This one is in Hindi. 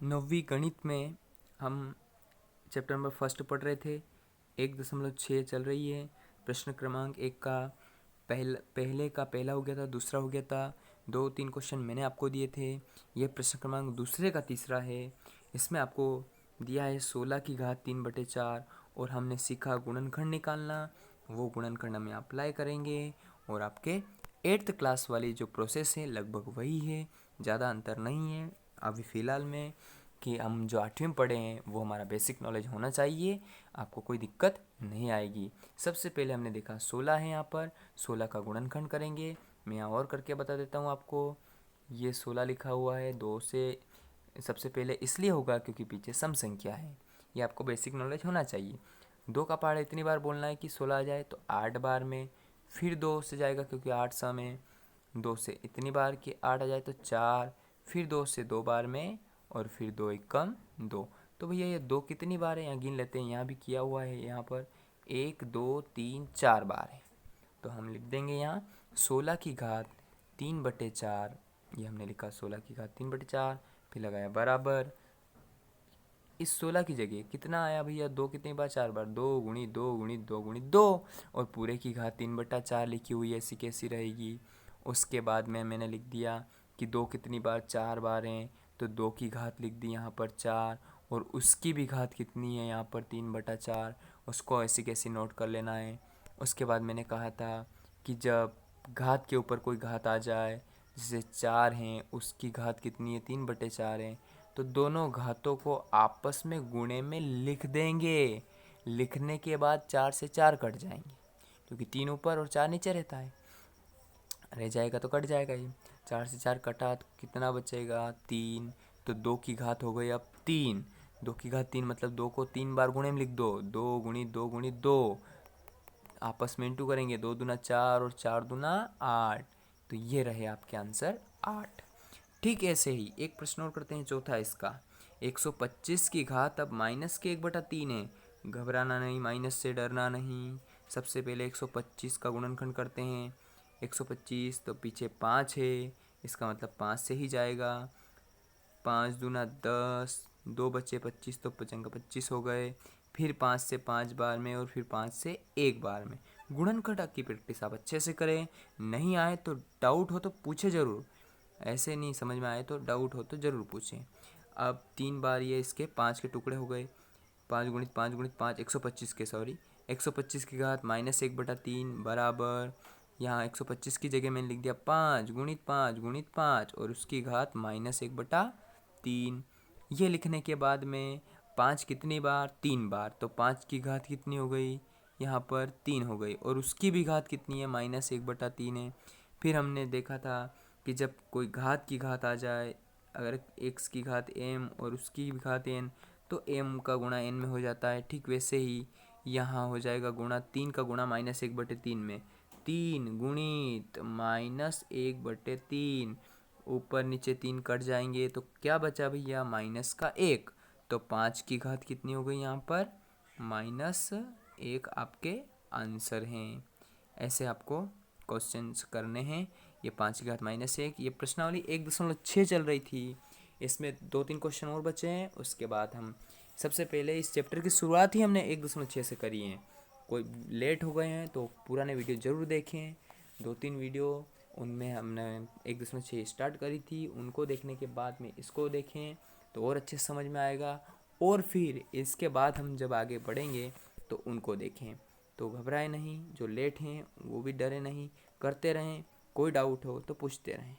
नौवीं गणित में हम चैप्टर नंबर फर्स्ट पढ़ रहे थे। 1.6 चल रही है। प्रश्न क्रमांक 1 का पहले का पहला हो गया था, दूसरा हो गया था। 2-3 क्वेश्चन मैंने आपको दिए थे। यह प्रश्न क्रमांक दूसरे का तीसरा है। इसमें आपको दिया है 16 की घात 3/4 और हमने सीखा गुणनखंड निकालना। वो गुणनखंड में अप्लाई करेंगे और आपके 8th क्लास वाली जो प्रोसेस है लगभग वही है, ज़्यादा अंतर नहीं है अभी फ़िलहाल में। कि हम जो 8वीं में पढ़े हैं वो हमारा बेसिक नॉलेज होना चाहिए, आपको कोई दिक्कत नहीं आएगी। सबसे पहले हमने देखा 16 है, यहाँ पर 16 का गुणनखंड करेंगे। मैं यहाँ और करके बता देता हूँ आपको। ये 16 लिखा हुआ है 2 से, सबसे पहले इसलिए होगा क्योंकि पीछे सम संख्या है, ये आपको बेसिक नॉलेज होना चाहिए। 2 का पहाड़ा इतनी बार बोलना है कि 16 आ जाए तो 8 बार में, फिर 2 से जाएगा क्योंकि 8 सम है। 2 से इतनी बार कि 8 आ जाए तो 4, फिर 2 से 2 बार में और फिर 2 एकम 2। तो भैया ये 2 कितनी बार है यहाँ गिन लेते हैं। यहाँ भी किया हुआ है, यहाँ पर 1 2 3 4 बार है। तो हम लिख देंगे यहाँ 16 की घात 3/4। ये हमने लिखा 16 की घात 3/4, फिर लगाया बराबर। इस 16 की जगह कितना आया भैया, 2 कितनी बार, 4 बार, 2 गुणी 2 गुणी 2 गुणी 2 और पूरे की घात 3/4 लिखी हुई है, ऐसी कैसी रहेगी। उसके बाद में मैंने लिख दिया कि 2 कितनी बार, 4 बार हैं, तो 2 की घात लिख दी यहाँ पर 4 और उसकी भी घात कितनी है यहाँ पर 3/4, उसको ऐसी कैसी नोट कर लेना है। उसके बाद मैंने कहा था कि जब घात के ऊपर कोई घात आ जाए, जैसे 4 हैं उसकी घात कितनी है 3/4 है, तो दोनों घातों को आपस में गुणे में लिख देंगे। लिखने के बाद 4 से 4 कट जाएंगे क्योंकि 3 ऊपर और 4 नीचे रहता है, रह जाएगा तो कट जाएगा ही। 4 से 4 कटा तो कितना बचेगा 3, तो 2 की घात हो गई अब 3। 2 की घात 3 मतलब 2 को 3 बार गुणे में लिख दो, 2 गुणी 2 गुणी 2, आपस में इंटू करेंगे, 2 दूना 4 और 4 दूना 8, तो ये रहे आपके आंसर 8। ठीक ऐसे ही एक प्रश्न और करते हैं, चौथा इसका। 125 की घात अब माइनस के 1/3 है। घबराना नहीं, माइनस से डरना नहीं। सबसे पहले 125 का गुणनखंड करते हैं। 125 तो पीछे 5 है, इसका मतलब 5 से ही जाएगा। 5 दूना 10, 2 बचे 25 तो 25 हो गए। फिर 5 से 5 बार में और फिर 5 से 1 बार में। गुणनखंड की प्रैक्टिस आप अच्छे से करें। नहीं आए तो डाउट हो तो पूछे ज़रूर, ऐसे नहीं समझ में आए तो डाउट हो तो ज़रूर पूछें। अब 3 बार ये इसके 5 के टुकड़े हो गए। 5 गुणित 5 गुणित 5 125 के, सॉरी 125 की घात -1/3 बराबर, यहाँ 125 की जगह मैंने लिख दिया 5 गुणित 5 गुणित 5 और उसकी घात -1/3। ये लिखने के बाद में 5 कितनी बार, 3 बार, तो 5 की घात कितनी हो गई यहाँ पर 3 हो गई और उसकी भी घात कितनी है -1/3 है। फिर हमने देखा था कि जब कोई घात की घात आ जाए, अगर x की घात m और उसकी भी घात n, तो m का गुणा n में हो जाता है। ठीक वैसे ही यहाँ हो जाएगा गुणा 3 का गुणा -1/3 में, 3 गुणित -1/3, ऊपर नीचे 3 कट जाएंगे तो क्या बचा भैया माइनस का 1, तो 5 की घात कितनी हो गई यहाँ पर -1 आपके आंसर हैं। ऐसे आपको क्वेश्चंस करने हैं। ये 5 की घात -1, ये प्रश्नावली 1.6 चल रही थी। इसमें 2-3 क्वेश्चन और बचे हैं। उसके बाद हम सबसे पहले इस चैप्टर की शुरुआत ही हमने 1.6 से करी है। कोई लेट हो गए हैं तो पुराने वीडियो ज़रूर देखें। 2-3 वीडियो उनमें हमने 1.6 स्टार्ट करी थी, उनको देखने के बाद में इसको देखें तो और अच्छे समझ में आएगा। और फिर इसके बाद हम जब आगे बढ़ेंगे तो उनको देखें। तो घबराए नहीं, जो लेट हैं वो भी डरे नहीं, करते रहें। कोई डाउट हो तो पूछते रहें।